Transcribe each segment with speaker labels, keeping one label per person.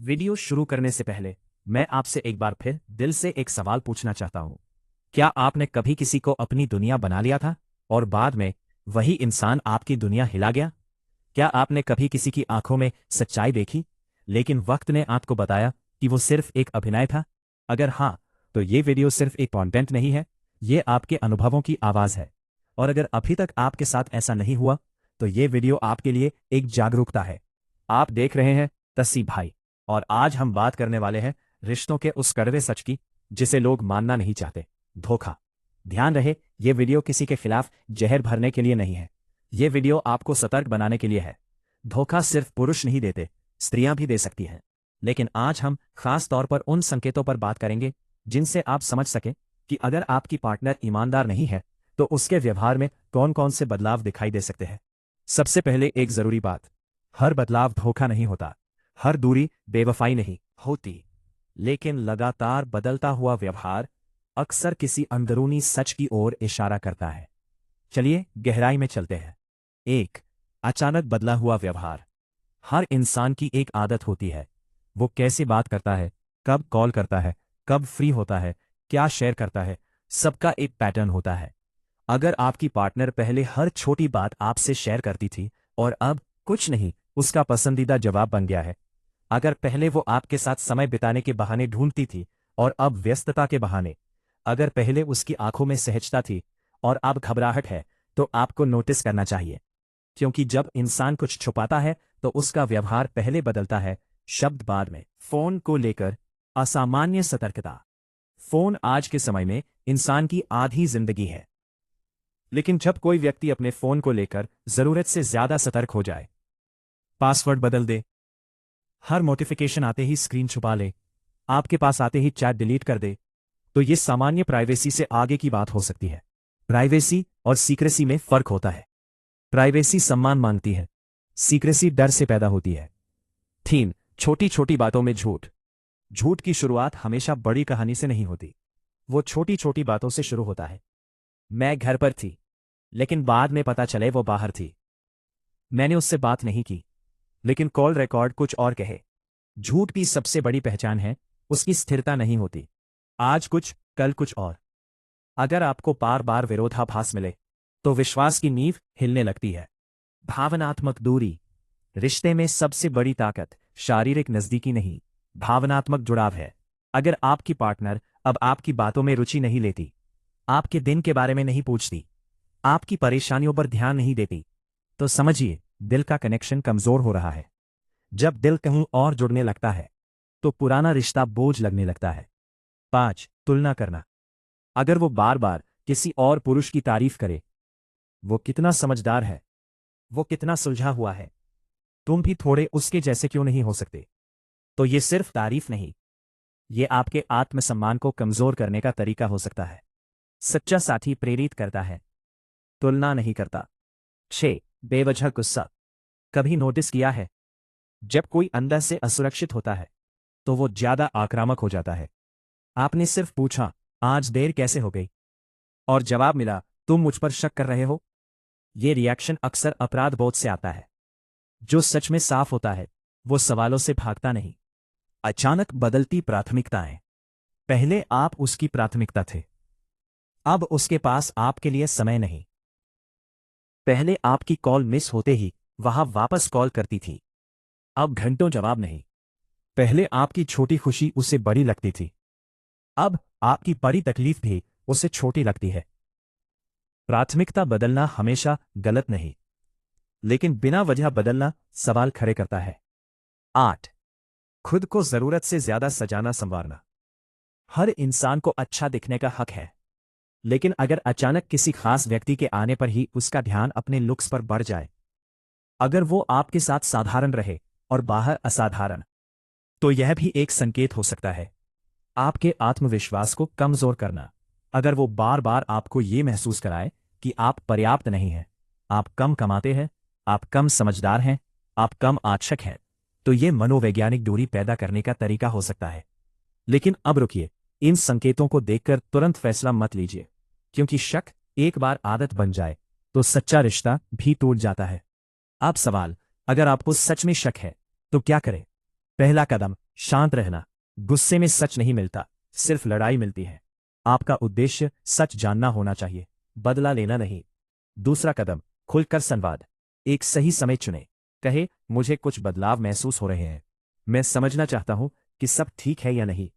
Speaker 1: Video शुरू करने से पहले मैं आपसे एक बार फिर दिल से एक सवाल पूछना चाहता हूं। क्या आपने कभी किसी को अपनी दुनिया बना लिया था और बाद में वही इंसान आपकी दुनिया हिला गया? क्या आपने कभी किसी की आंखों में सच्चाई देखी, लेकिन वक्त ने आपको बताया कि वो सिर्फ एक अभिनय था? अगर हाँ, तो ये वीडियो सिर्फ एक कंटेंट नहीं है, ये आपके अनुभवों की आवाज़ है। और अगर अभी तक आपके साथ ऐसा नहीं हुआ, तो ये वीडियो आपके लिए एक जागरूकता है। आप देख रहे हैं तस्सी भाई, और आज हम बात करने वाले हैं रिश्तों के उस कड़वे सच की जिसे लोग मानना नहीं चाहते, धोखा। ध्यान रहे, ये वीडियो किसी के खिलाफ जहर भरने के लिए नहीं है। ये वीडियो आपको सतर्क बनाने के लिए है। धोखा सिर्फ पुरुष नहीं देते, स्त्रियां भी दे सकती हैं। लेकिन आज हम खास तौर पर उन संकेतों पर बात करेंगे जिनसे आप समझ सकें कि अगर आपकी पार्टनर ईमानदार नहीं है तो उसके व्यवहार में कौन कौन से बदलाव दिखाई दे सकते हैं। सबसे पहले एक जरूरी बात, हर बदलाव धोखा नहीं होता, हर दूरी बेवफाई नहीं होती, लेकिन लगातार बदलता हुआ व्यवहार अक्सर किसी अंदरूनी सच की ओर इशारा करता है। चलिए गहराई में चलते हैं। एक, अचानक बदला हुआ व्यवहार। हर इंसान की एक आदत होती है, वो कैसे बात करता है, कब कॉल करता है, कब फ्री होता है, क्या शेयर करता है, सबका एक पैटर्न होता है। अगर आपकी पार्टनर पहले हर छोटी बात आपसे शेयर करती थी और अब कुछ नहीं उसका पसंदीदा जवाब बन गया है, अगर पहले वो आपके साथ समय बिताने के बहाने ढूंढती थी और अब व्यस्तता के बहाने, अगर पहले उसकी आंखों में सहजता थी और अब घबराहट है, तो आपको नोटिस करना चाहिए। क्योंकि जब इंसान कुछ छुपाता है तो उसका व्यवहार पहले बदलता है, शब्द बाद में। फोन को लेकर असामान्य सतर्कता। फोन आज के समय में इंसान की आधी जिंदगी है, लेकिन जब कोई व्यक्ति अपने फोन को लेकर जरूरत से ज्यादा सतर्क हो जाए, पासवर्ड बदल दे, हर नोटिफिकेशन आते ही स्क्रीन छुपा ले, आपके पास आते ही चैट डिलीट कर दे, तो ये सामान्य प्राइवेसी से आगे की बात हो सकती है। प्राइवेसी और सीक्रेसी में फर्क होता है। प्राइवेसी सम्मान मांगती है, सीक्रेसी डर से पैदा होती है। 3, छोटी छोटी बातों में झूठ। झूठ की शुरुआत हमेशा बड़ी कहानी से नहीं होती, वो छोटी छोटी बातों से शुरू होता है। मैं घर पर थी, लेकिन बाद में पता चले वो बाहर थी। मैंने उससे बात नहीं की, लेकिन कॉल रिकॉर्ड कुछ और कहे। झूठ की सबसे बड़ी पहचान है, उसकी स्थिरता नहीं होती, आज कुछ कल कुछ और। अगर आपको बार बार विरोधाभास मिले तो विश्वास की नींव हिलने लगती है। भावनात्मक दूरी। रिश्ते में सबसे बड़ी ताकत शारीरिक नजदीकी नहीं, भावनात्मक जुड़ाव है। अगर आपकी पार्टनर अब आपकी बातों में रुचि नहीं लेती, आपके दिन के बारे में नहीं पूछती, आपकी परेशानियों पर ध्यान नहीं देती, तो समझिए दिल का कनेक्शन कमजोर हो रहा है। जब दिल कहीं और जुड़ने लगता है तो पुराना रिश्ता बोझ लगने लगता है। 5, तुलना करना। अगर वो बार बार किसी और पुरुष की तारीफ करे, वो कितना समझदार है, वो कितना सुलझा हुआ है, तुम भी थोड़े उसके जैसे क्यों नहीं हो सकते, तो ये सिर्फ तारीफ नहीं, ये आपके आत्मसम्मान को कमजोर करने का तरीका हो सकता है। सच्चा साथी प्रेरित करता है, तुलना नहीं करता। 6, बेवजह गुस्सा। कभी नोटिस किया है, जब कोई अंदर से असुरक्षित होता है तो वो ज्यादा आक्रामक हो जाता है। आपने सिर्फ पूछा, आज देर कैसे हो गई, और जवाब मिला, तुम मुझ पर शक कर रहे हो। ये रिएक्शन अक्सर अपराध बोध से आता है। जो सच में साफ होता है वो सवालों से भागता नहीं। अचानक बदलती प्राथमिकताएं। पहले आप उसकी प्राथमिकता थे, अब उसके पास आपके लिए समय नहीं। पहले आपकी कॉल मिस होते ही वहां वापस कॉल करती थी, अब घंटों जवाब नहीं। पहले आपकी छोटी खुशी उसे बड़ी लगती थी, अब आपकी बड़ी तकलीफ भी उसे छोटी लगती है। प्राथमिकता बदलना हमेशा गलत नहीं, लेकिन बिना वजह बदलना सवाल खड़े करता है। 8, खुद को जरूरत से ज्यादा सजाना संवारना। हर इंसान को अच्छा दिखने का हक है, लेकिन अगर अचानक किसी खास व्यक्ति के आने पर ही उसका ध्यान अपने लुक्स पर बढ़ जाए, अगर वो आपके साथ साधारण रहे और बाहर असाधारण, तो यह भी एक संकेत हो सकता है। आपके आत्मविश्वास को कमजोर करना। अगर वो बार बार आपको ये महसूस कराए कि आप पर्याप्त नहीं हैं, आप कम कमाते हैं, आप कम समझदार हैं, आप कम आचक हैं, तो ये मनोवैज्ञानिक दूरी पैदा करने का तरीका हो सकता है। लेकिन अब रुकिए, इन संकेतों को देखकर तुरंत फैसला मत लीजिए, क्योंकि शक एक बार आदत बन जाए तो सच्चा रिश्ता भी टूट जाता है। अब सवाल, अगर आपको सच में शक है तो क्या करें? पहला कदम, शांत रहना। गुस्से में सच नहीं मिलता, सिर्फ लड़ाई मिलती है। आपका उद्देश्य सच जानना होना चाहिए, बदला लेना नहीं। दूसरा कदम, खुलकर संवाद। एक सही समय चुनें। कहे, मुझे कुछ बदलाव महसूस हो रहे हैं। मैं समझना चाहता हूं कि सब ठीक है या नहीं।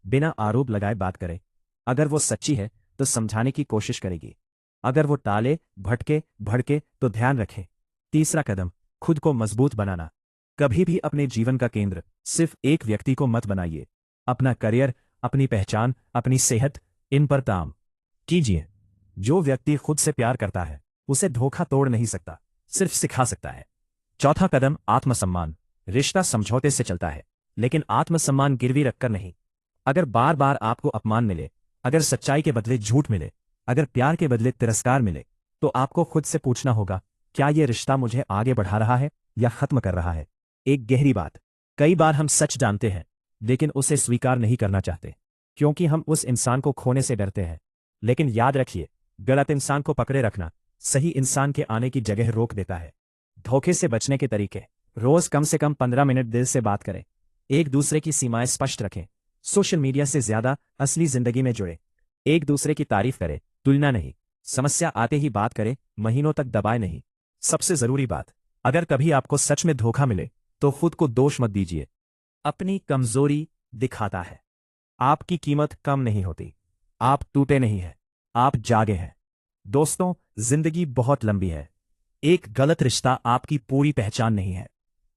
Speaker 1: बिना आरोप लगाए बात करें। अगर वो सच्ची है तो समझाने की कोशिश करेगी। अगर वो टाले, भटके, भड़के तो ध्यान रखें। तीसरा कदम, खुद को मजबूत बनाना। कभी भी अपने जीवन का केंद्र सिर्फ एक व्यक्ति को मत बनाइए। अपना करियर, अपनी पहचान, अपनी सेहत, इन पर काम कीजिए। जो व्यक्ति खुद से प्यार करता है उसे धोखा तोड़ नहीं सकता, सिर्फ सिखा सकता है। चौथा कदम, आत्मसम्मान। रिश्ता समझौते से चलता है, लेकिन आत्मसम्मान गिरवी रखकर नहीं। अगर बार बार आपको अपमान मिले, अगर सच्चाई के बदले झूठ मिले, अगर प्यार के बदले तिरस्कार मिले, तो आपको खुद से पूछना होगा, क्या यह रिश्ता मुझे आगे बढ़ा रहा है या खत्म कर रहा है। एक गहरी बात, कई बार हम सच जानते हैं लेकिन उसे स्वीकार नहीं करना चाहते, क्योंकि हम उस इंसान को खोने से डरते हैं। लेकिन याद रखिए, गलत इंसान को पकड़े रखना सही इंसान के आने की जगह रोक देता है। धोखे से बचने के तरीके, रोज कम से कम 15 मिनट दिल से बात करें। एक दूसरे की सीमाएं स्पष्ट रखें। सोशल मीडिया से ज्यादा असली जिंदगी में जुड़े। एक दूसरे की तारीफ करें, तुलना नहीं। समस्या आते ही बात करें, महीनों तक दबाए नहीं। सबसे जरूरी बात, अगर कभी आपको सच में धोखा मिले तो खुद को दोष मत दीजिए। अपनी कमजोरी दिखाता है। आपकी कीमत कम नहीं होती। आप टूटे नहीं हैं, आप जागे हैं। दोस्तों, जिंदगी बहुत लंबी है। एक गलत रिश्ता आपकी पूरी पहचान नहीं है।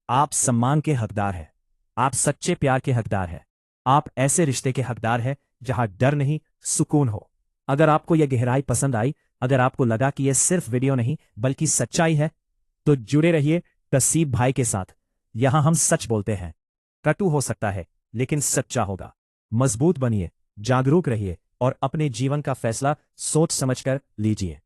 Speaker 1: आप सम्मान के हकदार हैं। आप सच्चे प्यार के हकदार हैं। आप ऐसे रिश्ते के हकदार हैं जहां डर नहीं, सुकून हो। अगर आपको यह गहराई पसंद आई, अगर आपको लगा कि यह सिर्फ वीडियो नहीं बल्कि सच्चाई है, तो जुड़े रहिए तसीब भाई के साथ। यहां हम सच बोलते हैं। कटु हो सकता है लेकिन सच्चा होगा। मजबूत बनिए, जागरूक रहिए और अपने जीवन का फैसला सोच समझकर लीजिए।